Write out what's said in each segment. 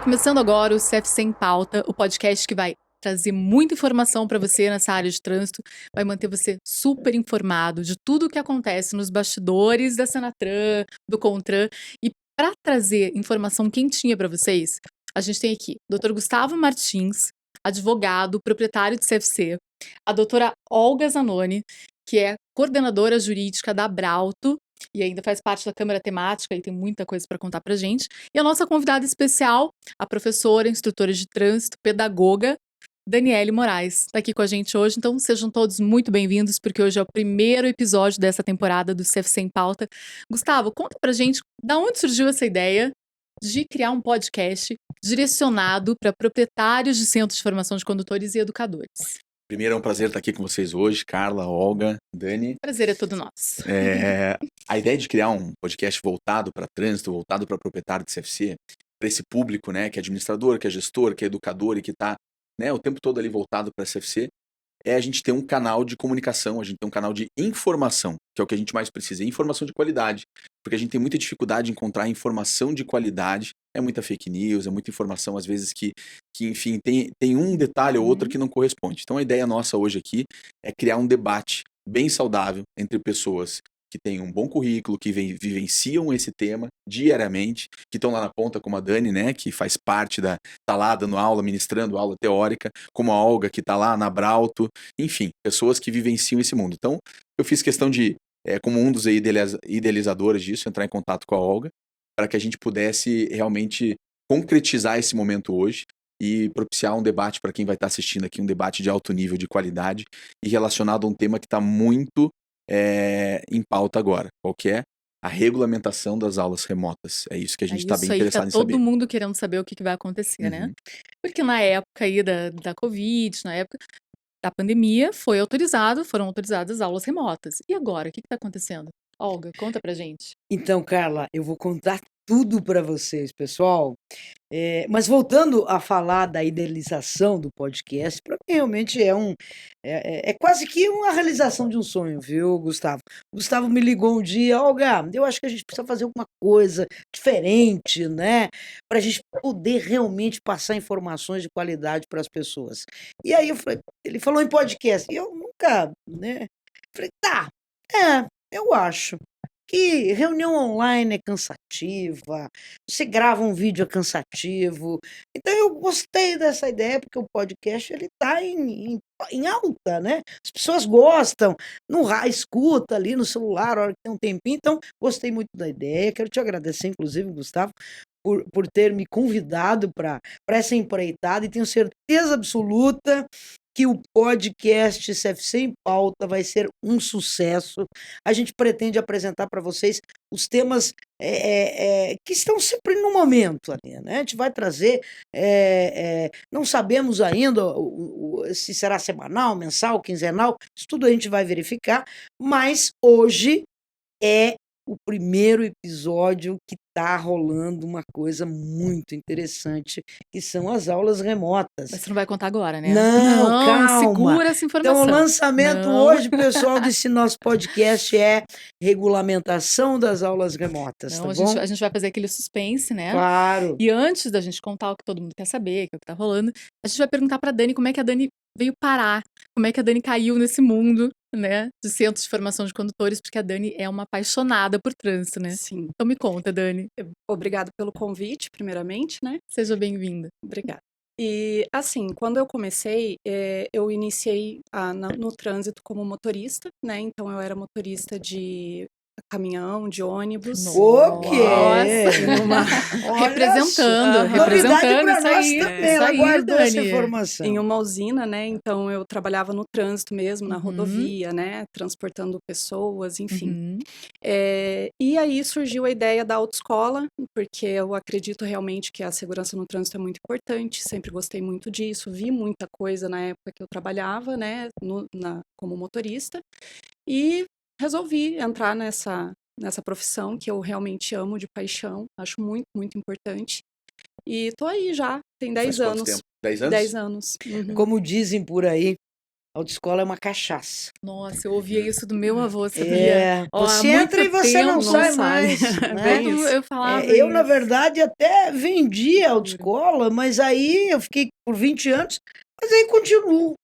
Começando agora o CFC em Pauta, o podcast que vai trazer muita informação para você nessa área de trânsito, vai manter você super informado de tudo o que acontece nos bastidores da Senatran, do Contran. E para trazer informação quentinha para vocês, a gente tem aqui o Dr. Gustavo Martins, advogado, proprietário do CFC, a doutora Olga Zanoni, que é coordenadora jurídica da Abrauto, e ainda faz parte da Câmara Temática e tem muita coisa para contar pra gente. E a nossa convidada especial, a professora, instrutora de trânsito, pedagoga, Daniele Moraes, está aqui com a gente hoje. Então sejam todos muito bem-vindos, porque hoje é o primeiro episódio dessa temporada do CFC em Pauta. Gustavo, conta pra gente da onde surgiu essa ideia de criar um podcast direcionado para proprietários de centros de formação de condutores e educadores. Primeiro, é um prazer estar aqui com vocês hoje, Carla, Olga, Dani. Prazer é todo nosso. A ideia de criar um podcast voltado para trânsito, voltado para proprietário de CFC, para esse público, né, que é administrador, que é gestor, que é educador e que está, né, o tempo todo ali voltado para a CFC, é a gente ter um canal de comunicação, a gente ter um canal de informação, que é o que a gente mais precisa, informação de qualidade, porque a gente tem muita dificuldade em encontrar informação de qualidade, é muita fake news, é muita informação às vezes que enfim, tem um detalhe ou outro que não corresponde. Então a ideia nossa hoje aqui é criar um debate bem saudável entre pessoas que têm um bom currículo, que vivenciam esse tema diariamente, que estão lá na ponta, como a Dani, né, que faz parte tá lá dando aula, ministrando aula teórica, como a Olga, que está lá na Abrauto, enfim, pessoas que vivenciam esse mundo. Então, eu fiz questão de, como um dos idealizadores disso, entrar em contato com a Olga, para que a gente pudesse realmente concretizar esse momento hoje e propiciar um debate para quem vai estar assistindo aqui, um debate de alto nível de qualidade e relacionado a um tema que está muito em pauta agora, qual que é? A regulamentação das aulas remotas. É isso que a gente está bem interessado em saber. Todo mundo querendo saber o que vai acontecer, né? Porque na época aí da Covid, na época da pandemia, foram autorizadas as aulas remotas. E agora, o que está acontecendo? Olga, conta pra gente. Então, Carla, eu vou contar tudo para vocês, pessoal. Mas voltando a falar da idealização do podcast, para mim realmente é quase que uma realização de um sonho, viu, Gustavo? O Gustavo me ligou um dia, Olga, eu acho que a gente precisa fazer alguma coisa diferente, né? Para a gente poder realmente passar informações de qualidade para as pessoas. E aí ele falou em podcast, e eu nunca, né? Falei, tá, eu acho que reunião online é cansativa, você grava um vídeo é cansativo. Então eu gostei dessa ideia, porque o podcast ele está em alta, né? As pessoas gostam, escuta ali no celular, a hora que tem um tempinho. Então, gostei muito da ideia. Quero te agradecer, inclusive, Gustavo, por ter me convidado para essa empreitada, e tenho certeza absoluta que o podcast CFC em Pauta vai ser um sucesso. A gente pretende apresentar para vocês os temas que estão sempre no momento ali, né? A gente vai trazer, não sabemos ainda se será semanal, mensal, quinzenal, isso tudo a gente vai verificar, mas hoje é o primeiro episódio que está rolando uma coisa muito interessante, que são as aulas remotas. Mas você não vai contar agora, né? Não, calma. Segura essa informação. Então, o lançamento hoje, pessoal, desse nosso podcast é regulamentação das aulas remotas, tá bom? A gente vai fazer aquele suspense, né? Claro. E antes da gente contar o que todo mundo quer saber, que é o que tá rolando, a gente vai perguntar pra Dani como é que a Dani veio parar, como é que a Dani caiu nesse mundo, né, de centros de formação de condutores, porque a Dani é uma apaixonada por trânsito, né? Sim. Então me conta, Dani. Obrigada pelo convite, primeiramente, né? Seja bem-vinda. Obrigada. E, assim, quando eu comecei, eu iniciei no trânsito como motorista, né? Então, eu era motorista de caminhão, de ônibus. O quê? Representando isso aí. Também, aguardou essa informação. Em uma usina, né? Então, eu trabalhava no trânsito mesmo, na rodovia, né? Transportando pessoas, enfim. E aí surgiu a ideia da autoescola, porque eu acredito realmente que a segurança no trânsito é muito importante, sempre gostei muito disso, vi muita coisa na época que eu trabalhava, né? Como motorista. E resolvi entrar nessa profissão que eu realmente amo de paixão, acho muito, muito importante. E tô aí já, tem 10 anos. Quanto tempo? 10 anos? 10 anos. Como dizem por aí, autoescola é uma cachaça. Nossa, eu ouvia isso do meu avô, sabia? Ó, há Você muito entra e você não tempo, sai sai. mais, né? Bem isso. eu falava Eu, na isso. verdade, até vendi a autoescola, mas aí eu fiquei por 20 anos, mas aí continuo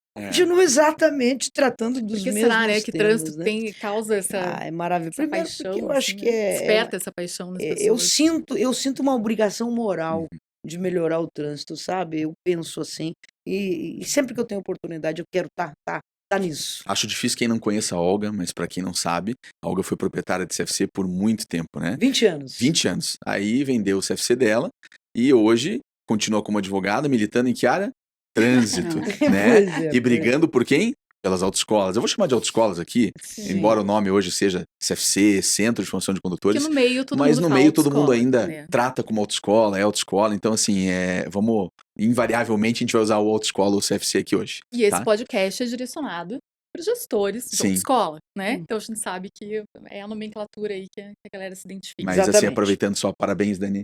exatamente tratando Por dos que será, né, mesmos que temas, trânsito né? causa essa É maravilhoso. essa Primeiro porque paixão, eu acho assim, que né? Desperta essa paixão nas eu pessoas. sinto uma obrigação moral Uhum. de melhorar o trânsito, sabe? Eu penso assim, e sempre que eu tenho oportunidade eu quero tá nisso. Acho difícil quem não conheça a Olga, mas para quem não sabe, a Olga foi proprietária de CFC por muito tempo, né? 20 anos. 20 anos. Aí vendeu o CFC dela e hoje continua como advogada, militando em que área? Trânsito, né? Pois é, E brigando por quem? Pelas autoescolas. Eu vou chamar de autoescolas aqui, Sim. embora o nome hoje seja CFC, Centro de Formação de Porque Condutores, no meio todo mas mundo no fala meio todo mundo autoescola, ainda né? trata como autoescola, é autoescola. Então, assim, vamos, invariavelmente, a gente vai usar o autoescola ou o CFC aqui hoje. E esse Tá? podcast é direcionado para os gestores de Sim. autoescola, né? Hum. Então a gente sabe que é a nomenclatura aí que a galera se identifica. Mas assim, Exatamente. aproveitando só, parabéns, Dani,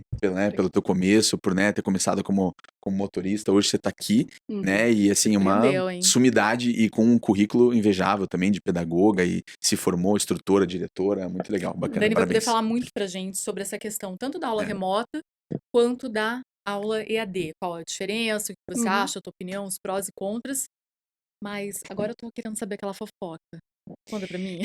pelo teu começo, por ter começado como motorista. Hoje você está aqui, Uhum. né? E assim, uma Surpreendeu, hein? sumidade e com um currículo invejável também de pedagoga e se formou instrutora, diretora. Muito legal, bacana, Dani vai poder parabéns. falar muito pra gente sobre essa questão, tanto da aula É. remota quanto da aula EAD. Qual a diferença, o que você Uhum. acha, a tua opinião, os prós e contras. Mas agora eu tô querendo saber aquela fofoca. Conta pra mim.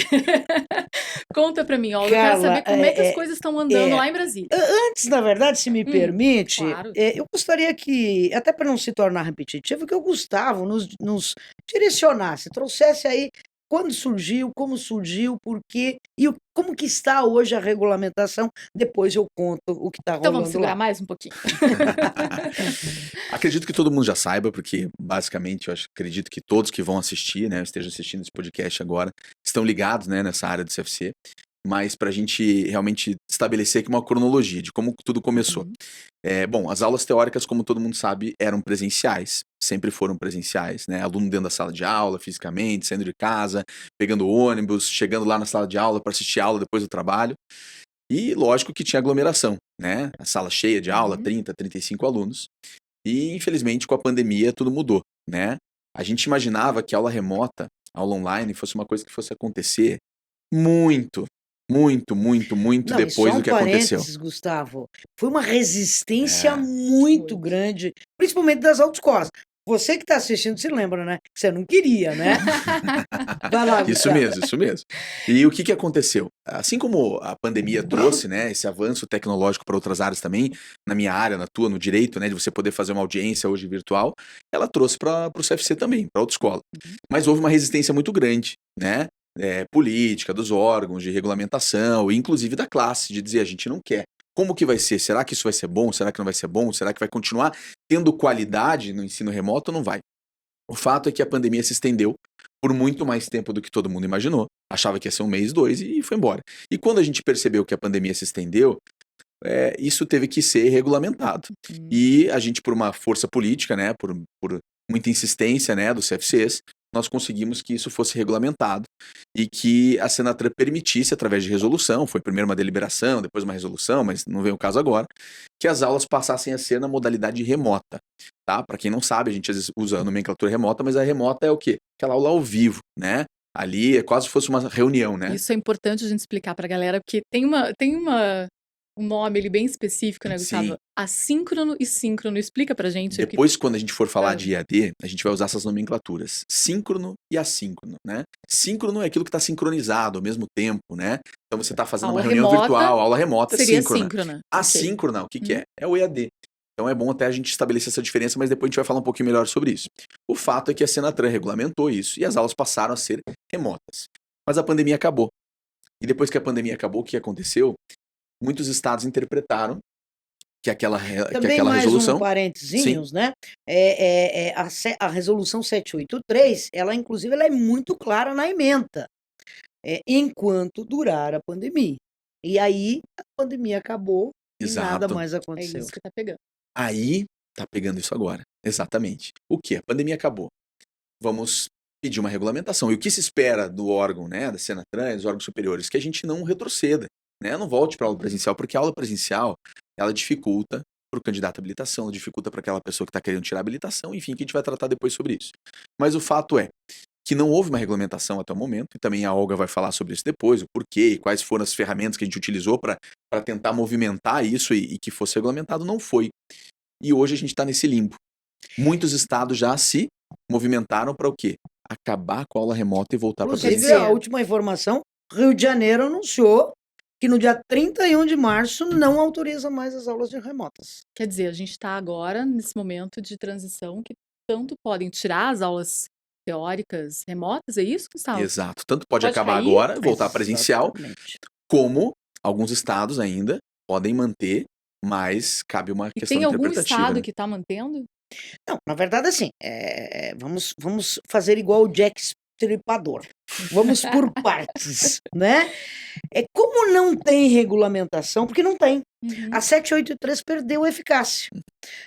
Conta pra mim, Olga. Eu quero Carla, saber como é que as coisas estão andando lá em Brasília. Antes, na verdade, se me permite, claro. eu gostaria que, até para não se tornar repetitivo, que o Gustavo nos direcionasse, trouxesse aí quando surgiu, como surgiu, por quê e como que está hoje a regulamentação. Depois eu conto o que está Então vamos rolando segurar lá. mais um pouquinho. Acredito que todo mundo já saiba, porque basicamente acredito que todos que vão assistir, né, estejam assistindo esse podcast agora, estão ligados, né, nessa área do CFC. Mas para a gente realmente estabelecer aqui uma cronologia de como tudo começou. Uhum. Bom, as aulas teóricas, como todo mundo sabe, eram presenciais, sempre foram presenciais, né? Aluno dentro da sala de aula, fisicamente, saindo de casa, pegando ônibus, chegando lá na sala de aula para assistir a aula depois do trabalho. E lógico que tinha aglomeração, né? A sala cheia de aula, 30, 35 alunos. E infelizmente com a pandemia tudo mudou, né? A gente imaginava que a aula remota, a aula online, fosse uma coisa que fosse acontecer muito Não, e depois só do que aconteceu. parênteses, Gustavo, foi uma resistência muito grande, principalmente das autoescolas. Você que está assistindo se lembra, né? Você não queria, né? Vai lá, Isso Gustavo. mesmo, isso mesmo. E o que aconteceu? Assim como a pandemia trouxe, né, esse avanço tecnológico para outras áreas também, na minha área, na tua, no direito, né, de você poder fazer uma audiência hoje virtual, ela trouxe para o CFC também, para a autoescola. Mas houve uma resistência muito grande, né, política, dos órgãos, de regulamentação, e inclusive da classe, de dizer a gente não quer. Como que vai ser? Será que isso vai ser bom? Será que não vai ser bom? Será que vai continuar tendo qualidade no ensino remoto ou não vai? O fato é que a pandemia se estendeu por muito mais tempo do que todo mundo imaginou. Achava que ia ser um mês, 2 e foi embora. E quando a gente percebeu que a pandemia se estendeu, isso teve que ser regulamentado. E a gente, por uma força política, né, por muita insistência, né, dos CFCs, nós conseguimos que isso fosse regulamentado e que a Senatran permitisse, através de resolução, foi primeiro uma deliberação, depois uma resolução, mas não vem o caso agora, que as aulas passassem a ser na modalidade remota. Tá? Para quem não sabe, a gente às vezes usa a nomenclatura remota, mas a remota é o quê? Aquela aula ao vivo, né? Ali é quase se fosse uma reunião, né? Isso é importante a gente explicar pra galera, porque tem um nome ali bem específico, né, Gustavo? Sim. Assíncrono e síncrono. Explica pra gente. Depois, quando a gente for falar de EAD, a gente vai usar essas nomenclaturas. Síncrono e assíncrono, né? Síncrono é aquilo que está sincronizado ao mesmo tempo, né? Então você está fazendo Aula uma reunião remota virtual, aula remota é seria síncrona. síncrona. Assíncrona, o que é? É o EAD. Então é bom até a gente estabelecer essa diferença, mas depois a gente vai falar um pouquinho melhor sobre isso. O fato é que a Senatran regulamentou isso e as aulas passaram a ser remotas. Mas a pandemia acabou. E depois que a pandemia acabou, o que aconteceu? Muitos estados interpretaram que aquela Também mais resolução... um parentezinhos, né? A resolução 783, ela inclusive ela é muito clara na ementa. Enquanto durar a pandemia. E aí a pandemia acabou e nada Exato. mais É aconteceu. isso que tá pegando. Aí tá pegando isso agora. Exatamente. O que? A pandemia acabou. Vamos pedir uma regulamentação. E o que se espera do órgão, né, da Senatran, dos órgãos superiores? Que a gente não retroceda, né? Não volte para a aula presencial, porque a aula presencial, ela dificulta para o candidato à habilitação, dificulta para aquela pessoa que está querendo tirar a habilitação, enfim, que a gente vai tratar depois sobre isso. Mas o fato é, que não houve uma regulamentação até o momento, e também a Olga vai falar sobre isso depois, o porquê e quais foram as ferramentas que a gente utilizou para tentar movimentar isso e que fosse regulamentado, não foi. E hoje a gente está nesse limbo. Muitos estados já se movimentaram para o quê? Acabar com a aula remota e voltar para a Inclusive, presencial. a última informação, Rio de Janeiro anunciou que no dia 31 de março não autoriza mais as aulas remotas. Quer dizer, a gente está agora nesse momento de transição que tanto podem tirar as aulas teóricas remotas, é isso, Gustavo? Exato. Tanto pode Pode acabar cair? agora, voltar presencial, Exatamente. como alguns estados ainda podem manter, mas cabe uma E questão tem algum interpretativa. estado Né? que está mantendo? Não, na verdade, assim, vamos fazer igual o Jack Stripador. Vamos por partes, né? Como não tem regulamentação, porque não tem. Uhum. A 783 perdeu eficácia.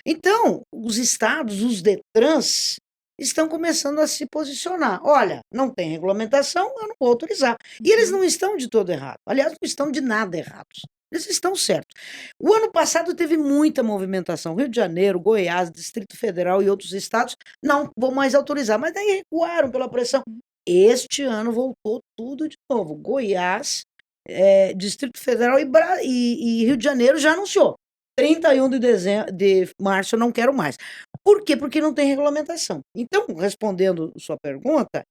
Então, os estados, os DETRANs, estão começando a se posicionar. Olha, não tem regulamentação, eu não vou autorizar. E eles não estão de todo errado. Aliás, não estão de nada errados. Eles estão certos. O ano passado teve muita movimentação. Rio de Janeiro, Goiás, Distrito Federal e outros estados não vão mais autorizar. Mas daí recuaram pela pressão. Este ano voltou tudo de novo. Goiás, Distrito Federal e Rio de Janeiro já anunciou. 31 de março eu não quero mais. Por quê? Porque não tem regulamentação. Então, respondendo sua pergunta,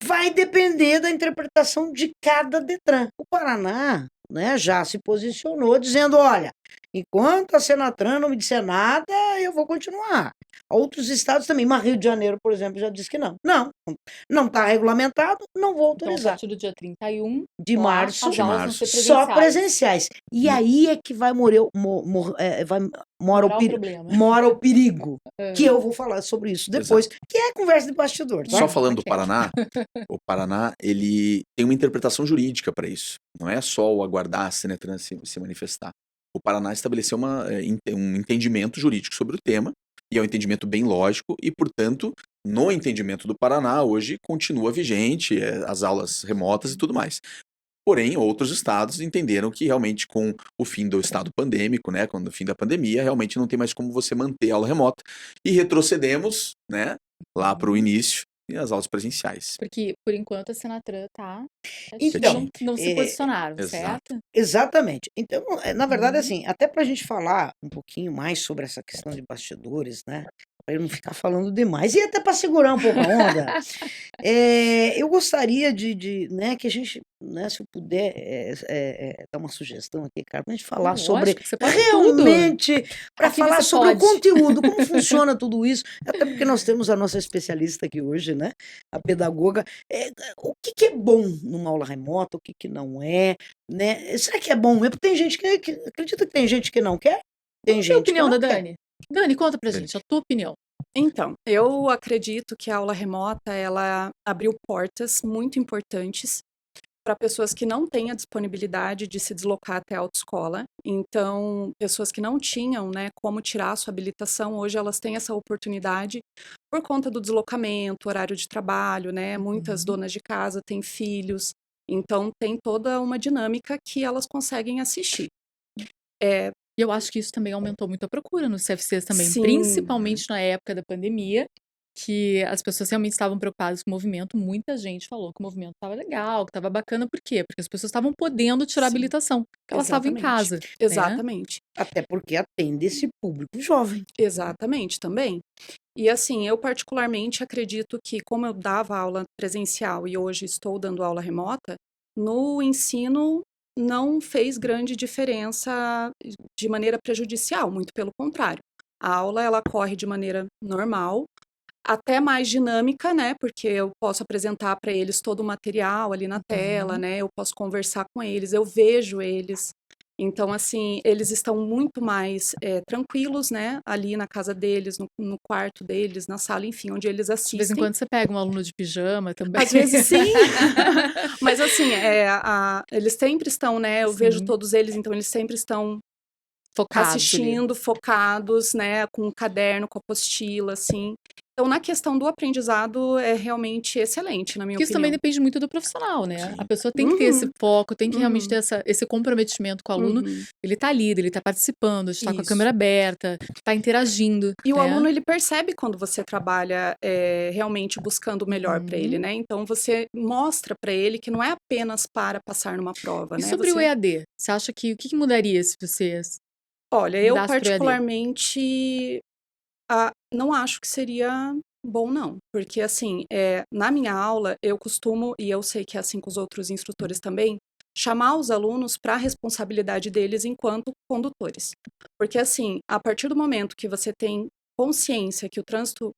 vai depender da interpretação de cada DETRAN. O Paraná, né, já se posicionou dizendo, olha, enquanto a Senatran não me disser nada, eu vou continuar. Outros estados também, mas Rio de Janeiro, por exemplo, já disse que não. Não está regulamentado, não vou Então, a autorizar. partir do dia 31 De março, as aulas vão ser só presenciais. presenciais. E aí é que vai mora o perigo. Que eu vou falar sobre isso depois, que é conversa de bastidor. Tá? Só falando do Paraná, o Paraná ele tem uma interpretação jurídica para isso. Não é só o aguardar a Senatran se manifestar. O Paraná estabeleceu um entendimento jurídico sobre o tema, e é um entendimento bem lógico, e, portanto, no entendimento do Paraná, hoje continua vigente as aulas remotas e tudo mais. Porém, outros estados entenderam que realmente com o fim do estado pandêmico, né, com o fim da pandemia, realmente não tem mais como você manter a aula remota. E retrocedemos, né, lá para o início e as aulas presenciais. Porque, por enquanto, a Senatran tá... Então, não se posicionaram, exato. certo? Exatamente. Então, na verdade, assim, até para a gente falar um pouquinho mais sobre essa questão de bastidores, né? Para eu não ficar falando demais, e até para segurar um pouco a onda, eu gostaria né, que a gente, né, se eu puder, dar uma sugestão aqui, cara, para a gente falar sobre Lógico, você pode tudo. realmente, para Aqui falar você sobre o pode. conteúdo, como funciona tudo isso, até porque nós temos a nossa especialista aqui hoje, né, a pedagoga, o que é bom numa aula remota, o que não é, né? Será que é bom? Porque tem gente que acredita que tem gente que não quer, tem Qual é a gente opinião que da não quer. Dani? Dani, conta pra gente a tua opinião. Então, eu acredito que a aula remota, ela abriu portas muito importantes para pessoas que não têm a disponibilidade de se deslocar até a autoescola. Então, pessoas que não tinham, né, como tirar a sua habilitação, hoje elas têm essa oportunidade por conta do deslocamento, horário de trabalho, né? Muitas donas de casa têm filhos, então tem toda uma dinâmica que elas conseguem assistir. E eu acho que isso também aumentou muito a procura nos CFCs também, Sim. principalmente na época da pandemia, que as pessoas realmente estavam preocupadas com o movimento. Muita gente falou que o movimento estava legal, que estava bacana. Por quê? Porque as pessoas estavam podendo tirar a Sim. habilitação, porque elas estavam em Exatamente. casa. Né? Exatamente. Até porque atende esse público jovem. Exatamente, também. E assim, eu particularmente acredito que, como eu dava aula presencial e hoje estou dando aula remota, no ensino não fez grande diferença de maneira prejudicial, muito pelo contrário. A aula, ela corre de maneira normal, até mais dinâmica, né? Porque eu posso apresentar para eles todo o material ali na tela, né? Eu posso conversar com eles, eu vejo eles. Então, assim, eles estão muito mais tranquilos, né? Ali na casa deles, no quarto deles, na sala, enfim, onde eles assistem. De vez em quando você pega um aluno de pijama também. Às vezes sim. Mas assim, eles sempre estão, né? Eu vejo todos eles, então eles sempre estão focados assistindo, focados, né? Com um caderno, com apostila, assim. Então, na questão do aprendizado, é realmente excelente, na minha Porque isso também opinião. depende muito do profissional, né? Sim. A pessoa tem que ter esse Uhum, foco, tem que realmente ter uhum, esse comprometimento com o aluno. uhum. Ele tá ali, ele tá participando, está com a Isso. câmera aberta, tá interagindo, E o né? aluno, ele percebe quando você trabalha realmente buscando o melhor para ele, Uhum. né? Então, você mostra para ele que não é apenas para passar numa prova, E né? sobre o Você, EAD? Você acha que o que que mudaria se você olha, eu mudasse para o EAD? particularmente não acho que seria bom, não. Porque, assim, na minha aula, eu costumo, e eu sei que é assim com os outros instrutores também, chamar os alunos para a responsabilidade deles enquanto condutores. Porque, assim, a partir do momento que você tem consciência que o trânsito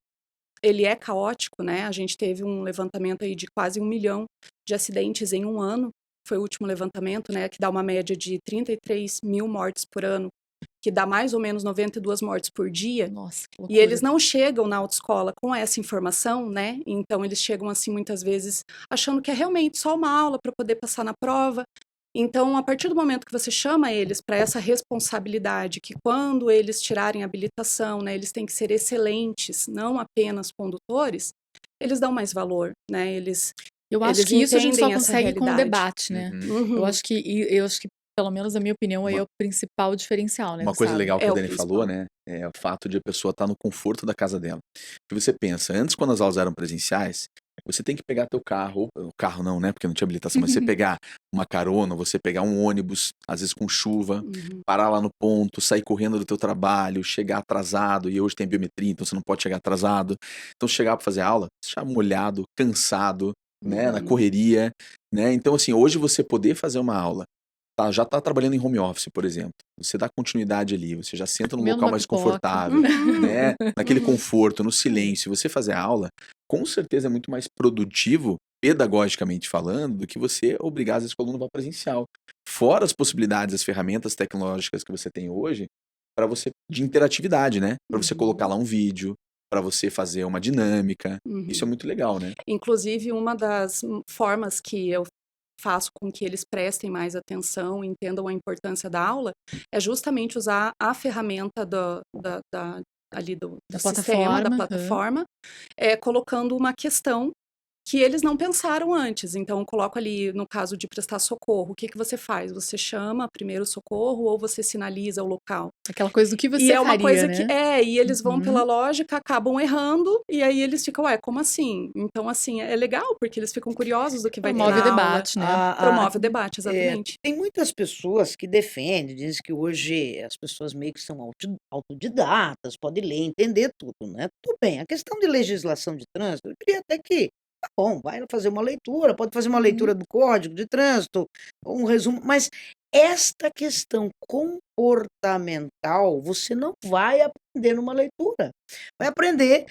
ele é caótico, né? A gente teve um levantamento aí de quase 1 milhão de acidentes em um ano, foi o último levantamento, né? Que dá uma média de 33 mil mortes por ano, que dá mais ou menos 92 mortes por dia. Nossa, que E eles loucura. não chegam na autoescola com essa informação, né? Então eles chegam assim muitas vezes achando que é realmente só uma aula para poder passar na prova. Então, a partir do momento que você chama eles para essa responsabilidade, que quando eles tirarem a habilitação, né, eles têm que ser excelentes, não apenas condutores, eles dão mais valor, né? Eu acho Eles que isso a gente só entendem essa consegue com o realidade. debate, né? Uhum. Eu Uhum. acho que, pelo menos na minha opinião, aí é Uma, o principal diferencial, né, uma coisa Gustavo? legal que É a o Dani falou, principal. né? É o fato de a pessoa estar no conforto da casa dela. Porque você pensa, antes quando as aulas eram presenciais, você tem que pegar teu carro, ou o carro não, né? Porque não tinha habilitação, mas você pegar uma carona, você pegar um ônibus, às vezes com chuva, Uhum. parar lá no ponto, sair correndo do teu trabalho, chegar atrasado, e hoje tem biometria, então você não pode chegar atrasado. Então chegar para fazer aula, você já molhado, cansado, né? Na Uhum. correria, né? Então assim, hoje você poder fazer uma aula, já tá trabalhando em home office, por exemplo. Você dá continuidade ali, você já senta num Comendo local uma mais pipoca. confortável, Uhum. né? Naquele Uhum. conforto, no silêncio. Você fazer a aula, com certeza é muito mais produtivo, pedagogicamente falando, do que você obrigar às vezes que o aluno vá presencial. Fora as possibilidades, as ferramentas tecnológicas que você tem hoje, para você, de interatividade, né? Para você colocar Uhum. lá um vídeo, para você fazer uma dinâmica. Isso é Uhum. muito legal, né? Inclusive, uma das formas que eu faço com que eles prestem mais atenção, entendam a importância da aula, é justamente usar a ferramenta ali do Da sistema, da plataforma. plataforma, colocando uma questão que eles não pensaram antes. Então, eu coloco ali, no caso de prestar socorro, o que que você faz? Você chama primeiro o socorro ou você sinaliza o local? Aquela coisa do que E você é uma faria, coisa que né? e eles vão pela Uhum. lógica, acabam errando, e aí eles ficam: "Ué, como assim?". Então, assim, é legal, porque eles ficam curiosos do que vai ter Promove o na aula. debate, né? Promove o debate, É, exatamente. tem muitas pessoas que defendem, dizem que hoje as pessoas meio que são autodidatas, podem ler, entender tudo, né? Tudo bem. A questão de legislação de trânsito, eu diria até que tá bom, vai fazer uma leitura, pode fazer uma Uhum. leitura do Código de Trânsito, um resumo, mas esta questão comportamental você não vai aprender numa leitura. Vai aprender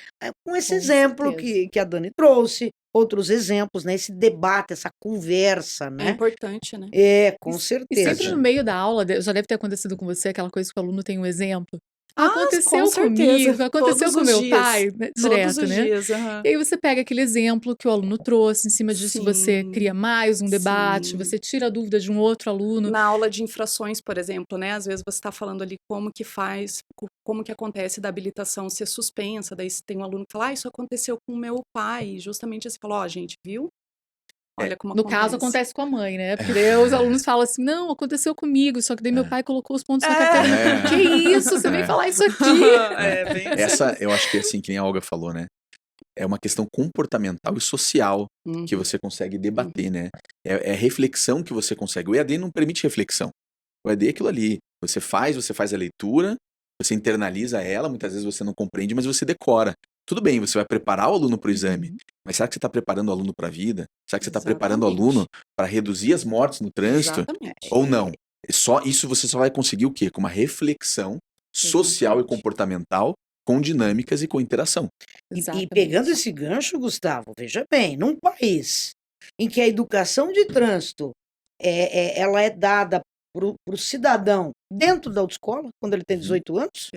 com esse Com exemplo certeza. que a Dani trouxe, outros exemplos, né? Esse debate, essa conversa, É né? importante, né. É, E, com e sempre certeza. no meio da aula, já deve ter acontecido com você aquela coisa que o aluno tem um exemplo. Com Aconteceu certeza, comigo, aconteceu todos com os meu dias. pai, né, Todos direto, os né? dias, aham. E aí você pega aquele exemplo que o aluno trouxe, em cima disso você cria Sim, mais um debate, sim. você tira a dúvida de um outro aluno. Na aula de infrações, por exemplo, né, às vezes você está falando ali como que faz, como que acontece da habilitação ser suspensa, daí se tem um aluno que fala: "Ah, isso aconteceu com o meu pai", e justamente você falou: "Ó, gente, viu? É, Olha como No caso, acontece". acontece com a mãe, né? Porque daí os alunos falam assim: não, aconteceu comigo, só que daí meu é, pai colocou os pontos na carteira. Que é, isso? Você vem é, falar isso aqui? é. Bem assim Essa, mesmo. eu acho que assim, que nem a Olga falou, né? É uma questão comportamental e social que Uhum, você consegue uhum. debater, né? É reflexão que você consegue. O EAD não permite reflexão. O EAD é aquilo ali. Você faz a leitura, você internaliza ela, muitas vezes você não compreende, mas você decora. Tudo bem, você vai preparar o aluno para o exame, Uhum. mas será que você está preparando o aluno para a vida? Será que você está preparando o aluno Exatamente, para reduzir as mortes no trânsito? exatamente, Ou não? Só isso você só vai conseguir o quê? Com uma reflexão social e exatamente. comportamental, com dinâmicas e com interação. E pegando Exatamente. esse gancho, Gustavo, veja bem, num país em que a educação de trânsito ela é dada para o cidadão dentro da autoescola, quando ele tem Uhum. 18 anos,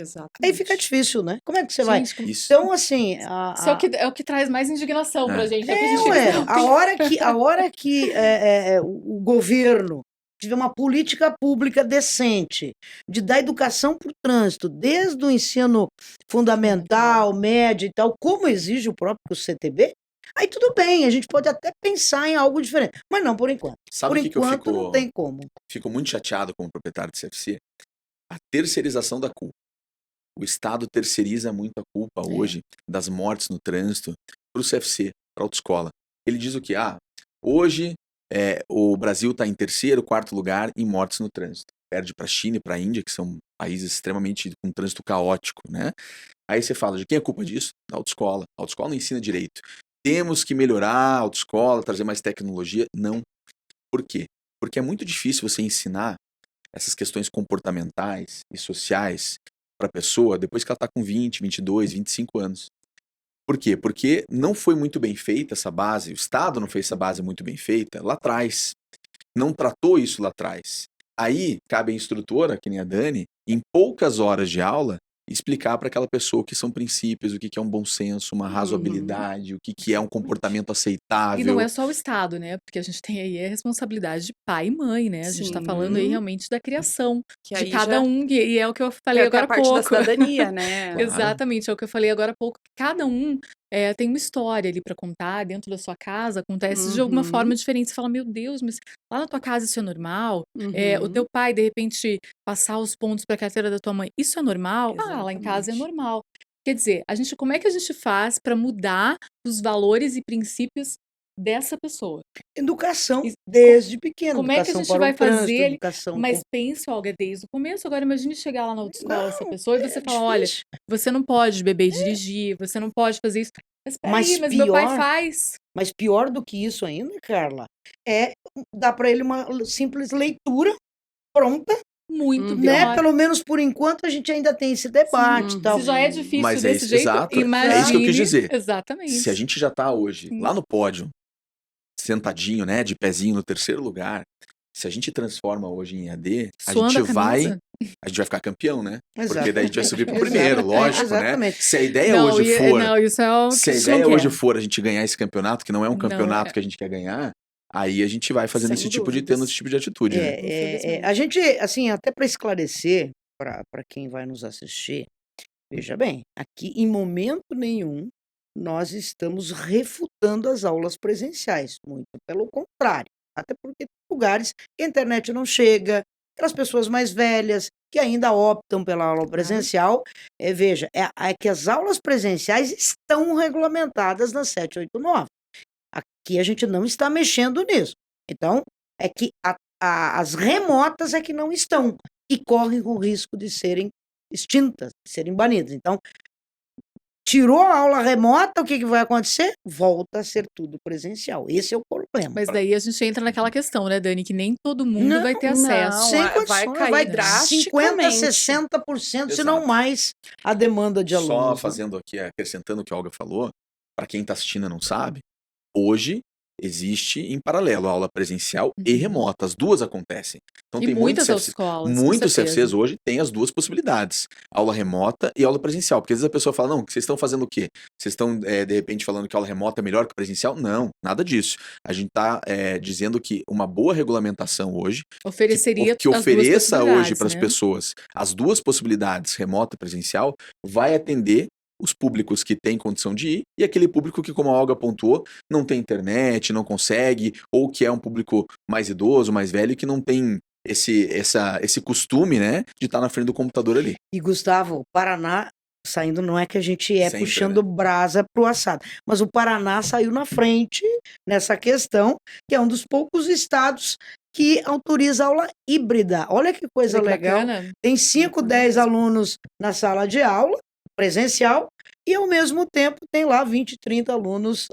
aí fica Exatamente. difícil, né? Como é que você vai? Gente, Isso. Então, assim, isso é o que traz mais indignação pra É. gente, né? Porque a gente fica assim, ué, não, a hora que o governo tiver uma política pública decente de dar educação para o trânsito, desde o ensino fundamental, médio e tal, como exige o próprio CTB, aí tudo bem, a gente pode até pensar em algo diferente, mas não por enquanto. Sabe Por o que eu enquanto não tem como. fico muito chateado como proprietário de CFC? A terceirização da culpa. O Estado terceiriza muito a culpa hoje das mortes no trânsito para o CFC, para a autoescola. Ele diz o quê? Hoje o Brasil está em terceiro, quarto lugar em mortes no trânsito. Perde para a China e para a Índia, que são países extremamente com trânsito caótico, né? Aí você fala, de quem é a culpa disso? Da autoescola. A autoescola não ensina direito. Temos que melhorar a autoescola, trazer mais tecnologia. Não. Por quê? Porque é muito difícil você ensinar essas questões comportamentais e sociais para a pessoa depois que ela está com 20, 22, 25 anos. Por quê? Porque não foi muito bem feita essa base, o Estado não fez essa base muito bem feita lá atrás. Não tratou isso lá atrás. Aí, cabe à instrutora, que nem a Dani, em poucas horas de aula, explicar para aquela pessoa o que são princípios, o que é um bom senso, uma razoabilidade, o que é um comportamento aceitável. E não é só o Estado, né? Porque a gente tem aí a responsabilidade de pai e mãe, né? A gente está falando aí realmente da criação Que de aí cada já- um, e é o que eu falei agora há a parte da pouco. cidadania, né? Claro. Exatamente, é o que eu falei agora há pouco. Cada um tem uma história ali para contar dentro da sua casa, acontece de alguma forma diferente. Você fala, meu Deus, mas lá na tua casa isso é normal? O teu pai, de repente, passar os pontos para a carteira da tua mãe, isso é normal? Ah, lá em casa é Exatamente. normal. Quer dizer, como é que a gente faz para mudar os valores e princípios dessa pessoa? Educação E desde pequeno, como é que a educação gente para vai o trânsito, fazer? educação Mas pense, Olga, desde o começo. Agora, imagine chegar lá na autoescola, essa pessoa, e você é falar: olha, difícil. você não pode beber e dirigir, você não pode fazer isso. Mas Mas peraí, mas meu pai pior, faz. mas pior do que isso ainda, Carla, é dar para ele uma simples leitura pronta, Muito né? pior. Pelo menos por enquanto a gente ainda tem esse debate e tal. Se já é difícil Mas desse jeito, exato, é imagine. isso que eu quis dizer. Exatamente. Se a gente já está hoje lá no pódio, sentadinho, né, de pezinho no terceiro lugar, se a gente transforma hoje em EAD, a Suando gente a vai camisa. ficar campeão, né? Porque Exatamente. daí a gente vai subir pro primeiro, lógico, né? Exatamente. Se a ideia Não, hoje for, não, isso é o se que a a gente não ideia hoje quer. for a gente ganhar esse campeonato, que não é um Não campeonato é. que a gente quer ganhar, aí a gente vai fazendo Sem esse tipo de, dúvidas. tendo esse tipo de atitude, né? Infelizmente. A gente, assim, até para esclarecer para quem vai nos assistir, veja bem, aqui em momento nenhum nós estamos refutando as aulas presenciais, muito pelo contrário, até porque tem lugares que a internet não chega, aquelas pessoas mais velhas que ainda optam pela aula presencial, veja, é que as aulas presenciais estão regulamentadas na 789. Aqui a gente não está mexendo nisso. Então, é que as remotas é que não estão e correm o risco de serem extintas, de serem banidas. Então, tirou a aula remota, o que vai acontecer? Volta a ser tudo presencial. Esse é o problema. Mas daí a gente entra naquela questão, né, Dani, que nem todo mundo vai ter acesso. Sem vai condições, cair vai drasticamente. 50%, 60%, se não Exato. mais, a demanda de Só alunos. né? fazendo aqui, acrescentando o que a Olga falou, para quem está assistindo e não sabe, hoje existe em paralelo a aula presencial e remota, as duas acontecem. Então E tem muitos muitas CFCs, autoescolas, com muitos certeza. CFCs hoje têm as duas possibilidades, aula remota e aula presencial, porque às vezes a pessoa fala, não, vocês estão fazendo o quê? Vocês estão, de repente, falando que a aula remota é melhor que presencial? Não, nada disso. A gente está dizendo que uma boa regulamentação hoje, Ofereceria que as duas ofereça hoje possibilidades, para as né? pessoas as duas possibilidades, remota e presencial, vai atender os públicos que têm condição de ir e aquele público que, como a Olga pontuou, não tem internet, não consegue, ou que é um público mais idoso, mais velho, que não tem esse costume, né, de estar na frente do computador ali. E, Gustavo, o Paraná saindo, não é que a gente Sempre, puxando brasa pro assado, mas o Paraná saiu na frente nessa questão, que é um dos poucos estados que autoriza aula híbrida. Olha que coisa Olha que legal. bacana. Tem 5, 10 alunos na sala de aula, presencial, e ao mesmo tempo tem lá 20, 30 alunos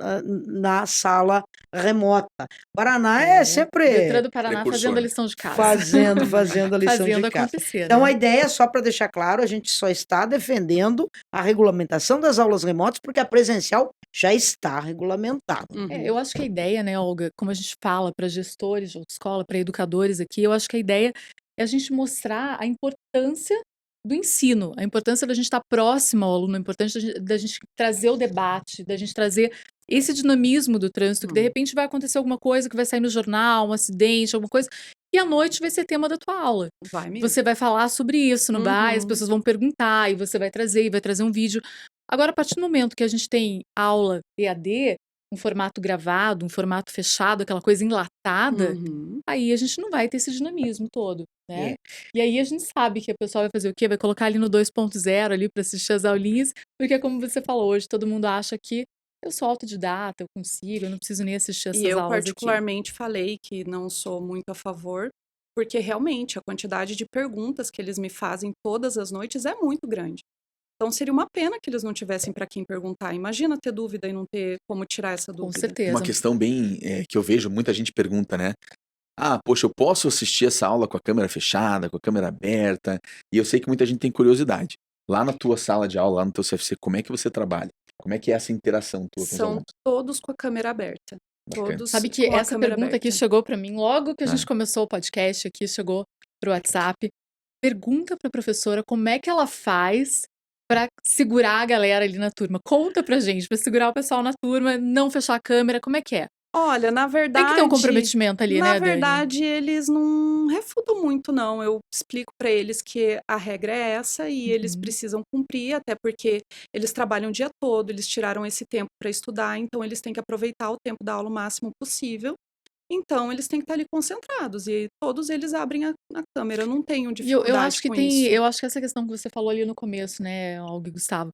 na sala remota. Paraná é sempre Detran do Paraná Precursor. fazendo a lição de casa. fazendo a lição Fazendo de casa. acontecer, Então, né? a ideia, só para deixar claro, a gente só está defendendo a regulamentação das aulas remotas, porque a presencial já está regulamentada. Eu acho que a ideia, né, Olga, como a gente fala para gestores de autoescola, para educadores aqui, eu acho que a ideia é a gente mostrar a importância do ensino, a importância da gente estar próximo ao aluno, a importância da gente trazer o debate, da gente trazer esse dinamismo do trânsito, que de repente vai acontecer alguma coisa que vai sair no jornal, um acidente, alguma coisa, e à noite vai ser tema da tua aula. Vai mesmo. Você vai falar sobre isso, não vai? As Uhum. pessoas vão perguntar e você vai trazer um vídeo. Agora, a partir do momento que a gente tem aula EAD, um formato gravado, um formato fechado, aquela coisa enlatada, Uhum. aí a gente não vai ter esse dinamismo todo, né? É. E aí a gente sabe que a pessoa vai fazer o quê? Vai colocar ali no 2.0 ali para assistir as aulinhas, porque como você falou hoje, todo mundo acha que eu sou autodidata, eu consigo, eu não preciso nem assistir E essas eu aulas aqui. particularmente falei que não sou muito a favor, porque realmente a quantidade de perguntas que eles me fazem todas as noites é muito grande. Então seria uma pena que eles não tivessem para quem perguntar. Imagina ter dúvida e não ter como tirar essa Com dúvida. Uma certeza. questão bem que eu vejo, muita gente pergunta, né? Ah, poxa, eu posso assistir essa aula com a câmera fechada, com a câmera aberta? E eu sei que muita gente tem curiosidade. Lá na tua sala de aula, lá no teu CFC, como é que você trabalha? Como é que é essa interação tua com os São alunos? todos com a câmera aberta. Bacana. Todos Sabe que com a essa câmera pergunta aqui aberta. chegou para mim logo que a gente Ah. começou o podcast aqui, chegou pro WhatsApp. Pergunta para a professora como é que ela faz para segurar a galera ali na turma. Conta pra gente, para segurar o pessoal na turma, não fechar a câmera, como é que é? Olha, na Tem que ter um verdade, comprometimento ali, na né, Dani? verdade, eles não refutam muito, não. Eu explico para eles que a regra é essa e eles Uhum. precisam cumprir, até porque eles trabalham o dia todo, eles tiraram esse tempo para estudar, então eles têm que aproveitar o tempo da aula o máximo possível. Então, eles têm que estar ali concentrados e todos eles abrem a câmera. Eu não tenho E eu dificuldade acho que com isso. eu acho que essa questão que você falou ali no começo, né, Olga e Gustavo,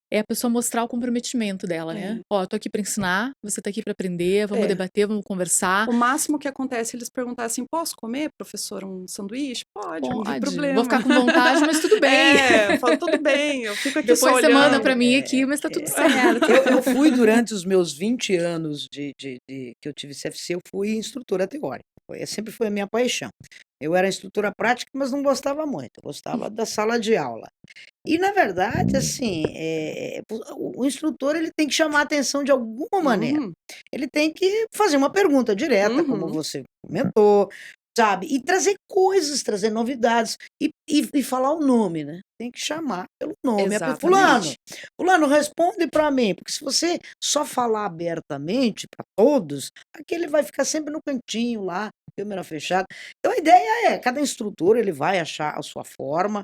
é a pessoa mostrar o comprometimento dela, né? É. Ó, eu tô aqui para ensinar, você tá aqui para aprender, vamos É. debater, vamos conversar. O máximo que acontece é eles perguntarem assim: posso comer, professora, um sanduíche? Pode, não tem Pode, problema. vou ficar com vontade, mas tudo bem. É, falo, tudo bem, eu fico aqui só Depois você manda olhando. para mim aqui, mas tá tudo certo. Eu fui durante os meus 20 anos que eu tive CFC, eu fui instrutora teórica. Sempre foi a minha paixão. Eu era instrutora prática, mas não gostava muito. Eu gostava da sala de aula. E, na verdade, assim, o instrutor ele tem que chamar a atenção de alguma maneira. Uhum, Ele tem que fazer uma pergunta direta, como uhum. você comentou, sabe? E trazer coisas, trazer novidades. E falar o nome, né? Tem que chamar pelo nome. Exatamente. Fulano, responde para mim. Porque se você só falar abertamente para todos, aquele vai ficar sempre no cantinho lá, câmera fechada. Então a ideia é, cada instrutor ele vai achar a sua forma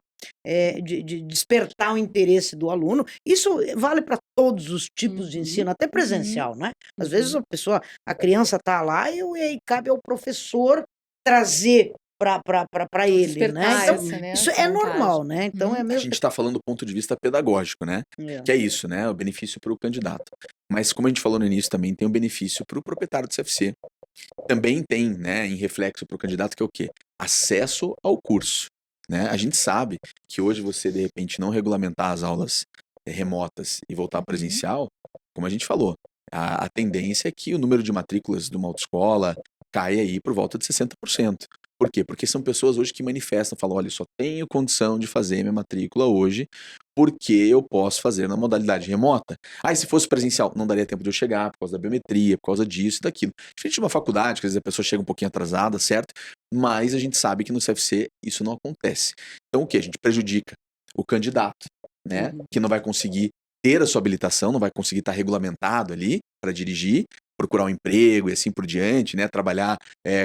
de despertar o interesse do aluno. Isso vale para todos os tipos de Uhum, ensino, até Uhum. presencial, né? Às vezes uhum. a criança está lá e aí cabe ao professor trazer para ele, né? Despertar Então, essa, né, isso essa é vontade. normal, né? Então é Uhum. A mesmo. gente está falando do ponto de vista pedagógico, né? É. Que é isso, né? O benefício para o candidato. Mas como a gente falou no início, também tem o benefício para o proprietário do CFC. Também tem, né, em reflexo para o candidato, que é o quê? Acesso ao curso. Né? A gente sabe que hoje você, de repente, não regulamentar as aulas remotas e voltar Uhum. presencial, como a gente falou, a tendência é que o número de matrículas de uma autoescola caia aí por volta de 60%. Por quê? Porque são pessoas hoje que manifestam, falam, olha, eu só tenho condição de fazer minha matrícula hoje porque eu posso fazer na modalidade remota. Ah, e se fosse presencial, não daria tempo de eu chegar por causa da biometria, por causa disso e daquilo. Diferente de uma faculdade, que às vezes a pessoa chega um pouquinho atrasada, certo? Mas a gente sabe que no CFC isso não acontece. Então o que? A gente prejudica o candidato, né? Uhum. Que não vai conseguir ter a sua habilitação, não vai conseguir estar regulamentado ali para dirigir, procurar um emprego e assim por diante, né? Trabalhar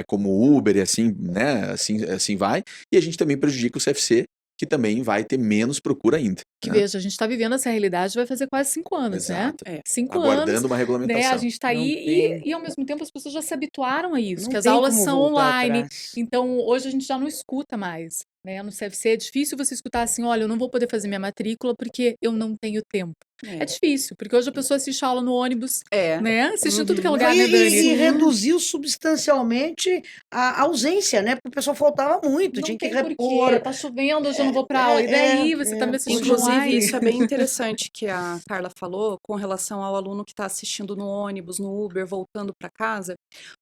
como Uber e assim, né? Assim vai. E a gente também prejudica o CFC, que também vai ter menos procura ainda. Que Né? veja, a gente está vivendo essa realidade vai fazer quase 5 anos, né? Exato. É. 5 anos, Aguardando uma né? A regulamentação. gente está Não aí tem. e ao mesmo tempo as pessoas já se habituaram a isso, Não que as tem aulas como são voltar online. atrás. Então, hoje a gente já não escuta mais, né? No CFC é difícil você escutar assim, olha, eu não vou poder fazer minha matrícula porque eu não tenho tempo. É É. difícil, porque hoje a pessoa assiste aula no ônibus, É. né? Assiste em tudo que é Uhum. lugar, E, né, e- Dani? e reduziu substancialmente a ausência, né? Porque o pessoal faltava muito, Não tinha que tem porquê, repor. tá chovendo, hoje eu não vou pra aula. E daí, você tá me assistindo Inclusive, online? isso é bem interessante que a Carla falou com relação ao aluno que está assistindo no ônibus, no Uber, voltando para casa,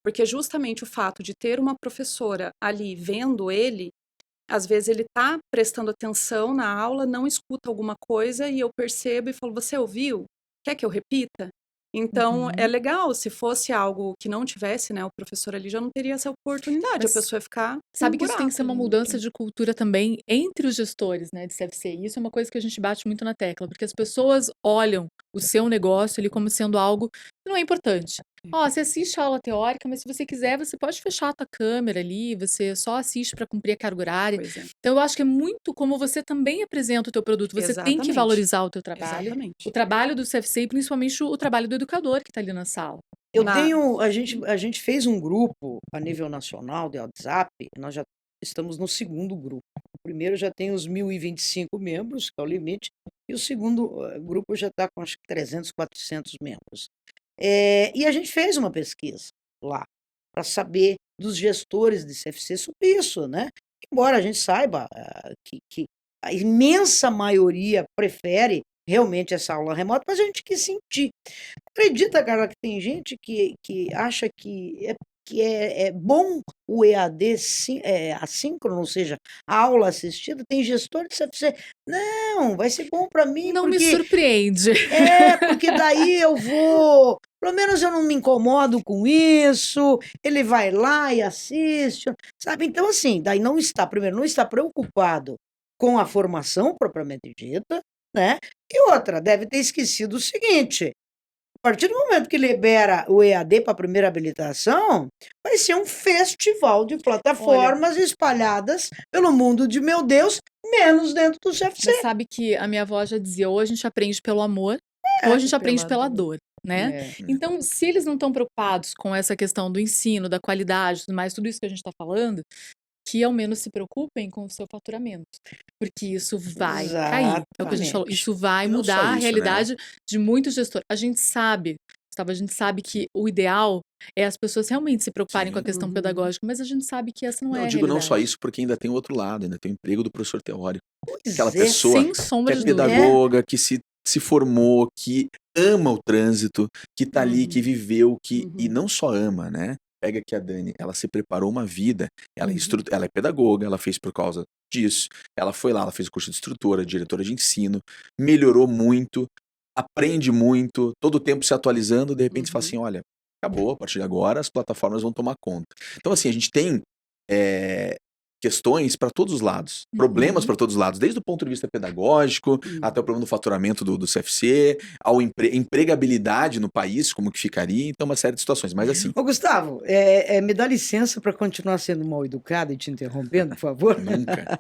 porque justamente o fato de ter uma professora ali vendo ele, às vezes ele está prestando atenção na aula, não escuta alguma coisa e eu percebo e falo, você ouviu? Quer que eu repita? Então, é Uhum. legal, se fosse algo que não tivesse, né, o professor ali já não teria essa oportunidade, Mas a pessoa ia ficar com sabe um que isso tem que buraco ser uma ali. mudança de cultura também entre os gestores, né, de CFC. E isso é uma coisa que a gente bate muito na tecla, porque as pessoas olham o seu negócio ali como sendo algo que não é importante. Ó, você assiste a aula teórica, mas se você quiser, você pode fechar a tua câmera ali, você só assiste para cumprir a carga horária. Pois é. Então, eu acho que é muito como você também apresenta o teu produto. Você tem que Exatamente. valorizar o teu trabalho, o Exatamente. trabalho do CFC e principalmente o trabalho do educador que está ali na sala. A gente fez um grupo a nível nacional de WhatsApp, nós já estamos no segundo grupo. O primeiro já tem os 1.025 membros, que é o limite, e o segundo grupo já está com acho que 300, 400 membros. E a gente fez uma pesquisa lá para saber dos gestores de CFC sobre isso, né? Embora a gente saiba que a imensa maioria prefere realmente essa aula remota, mas a gente quis sentir. Acredita, cara, que tem gente que acha que é bom o EAD assíncrono, ou seja, a aula assistida? Tem gestor de CFC. Não, vai ser bom para mim, Não me porque surpreende. porque daí eu vou, pelo menos eu não me incomodo com isso, ele vai lá e assiste, sabe? Então, assim, daí primeiro, não está preocupado com a formação propriamente dita, né? E outra, deve ter esquecido o seguinte: a partir do momento que libera o EAD para a primeira habilitação, vai ser um festival de plataformas espalhadas pelo mundo de meu Deus, menos dentro do CFC. Você sabe que a minha avó já dizia, ou a gente aprende pelo amor, ou a gente aprende pela dor, né? Então, se eles não estão preocupados com essa questão do ensino, da qualidade, tudo mais, tudo isso que a gente está falando, que ao menos se preocupem com o seu faturamento. Porque isso vai cair. É o que a gente falou. Isso vai mudar a realidade de muitos gestores. A gente sabe, Gustavo, a gente sabe que o ideal é as pessoas realmente se preocuparem com a questão pedagógica, mas a gente sabe que essa não é a realidade. Eu digo não só isso, porque ainda tem o outro lado, ainda tem o emprego do professor teórico. Aquela Pois é, pessoa sem sombra que é de dúvida. pedagoga, que se formou, que ama o trânsito, que tá ali, que viveu, e não só ama, né? Pega que a Dani, ela se preparou uma vida, ela é pedagoga, ela fez por causa disso, ela foi lá, ela fez o curso de instrutora, diretora de ensino, melhorou muito, aprende muito, todo o tempo se atualizando, de repente você fala assim, olha, acabou, a partir de agora as plataformas vão tomar conta. Então assim, a gente tem questões para todos os lados, problemas para todos os lados, desde o ponto de vista pedagógico, até o problema do faturamento do CFC, a empregabilidade no país, como que ficaria, então uma série de situações, mas assim... Ô Gustavo, me dá licença para continuar sendo mal educado e te interrompendo, por favor? Nunca.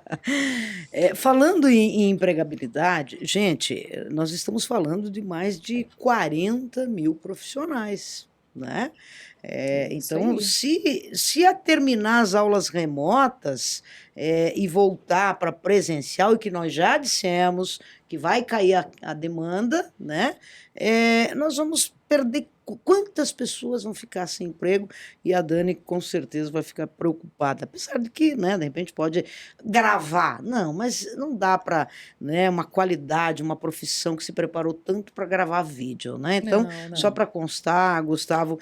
Falando em empregabilidade, gente, nós estamos falando de mais de 40 mil profissionais, né? Então, se a terminar as aulas remotas e voltar para presencial, e que nós já dissemos que vai cair a demanda, né? Nós vamos perder. Quantas pessoas vão ficar sem emprego? E a Dani com certeza vai ficar preocupada, apesar de que, né, de repente pode gravar. Não, mas não dá para, né, uma qualidade, uma profissão que se preparou tanto para gravar vídeo, né? Então, só para constar, Gustavo,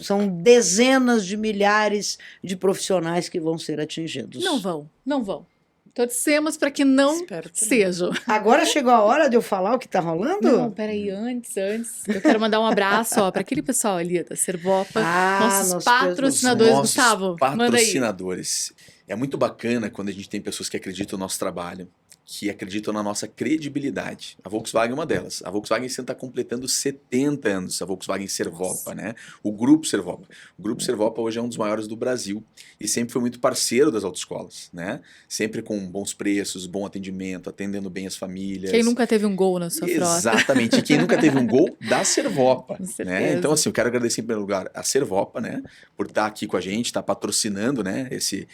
são dezenas de milhares de profissionais que vão ser atingidos. Não vão. Torcemos para que não sejam. Agora chegou a hora de eu falar o que tá rolando? Não, peraí, antes. Eu quero mandar um abraço para aquele pessoal ali da Servopa, nossos patrocinadores, Gustavo. Patrocinadores. É muito bacana quando a gente tem pessoas que acreditam no nosso trabalho, que acreditam na nossa credibilidade. A Volkswagen é uma delas. A Volkswagen está completando 70 anos, a Volkswagen Servopa, né? O Grupo Servopa. O Grupo Servopa hoje é um dos maiores do Brasil e sempre foi muito parceiro das autoescolas, né? Sempre com bons preços, bom atendimento, atendendo bem as famílias. Quem nunca teve um Gol na sua frota? Exatamente. E quem nunca teve um Gol da Servopa, né? Então, assim, eu quero agradecer em primeiro lugar a Servopa, né? Por estar aqui com a gente, estar patrocinando, né? Esse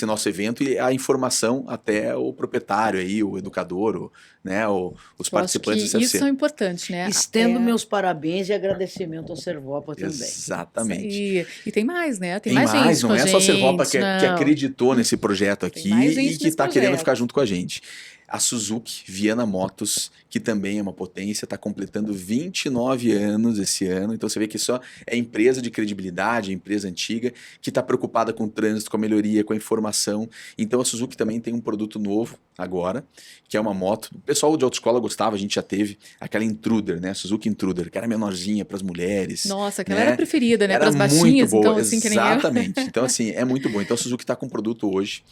nosso evento e a informação até o proprietário aí, o educador, né, os participantes do CFC. Isso é importante, né? Estendo meus parabéns e agradecimento ao Servopa também. Exatamente. E tem mais, né? Tem mais gente não é só a Servopa que acreditou nesse projeto aqui e que está querendo ficar junto com a gente. A Suzuki Viana Motos, que também é uma potência, está completando 29 anos esse ano. Então você vê que só é empresa de credibilidade, é empresa antiga, que está preocupada com o trânsito, com a melhoria, com a informação. Então a Suzuki também tem um produto novo, agora, que é uma moto. O pessoal de autoescola gostava, a gente já teve aquela Intruder, né? Suzuki Intruder, que era menorzinha para as mulheres. Nossa, aquela né? era a preferida, né? Era Para as muito baixinhas, boa, então, assim, que nem eu. exatamente. Então, assim, é muito bom. Então, a Suzuki está com um produto hoje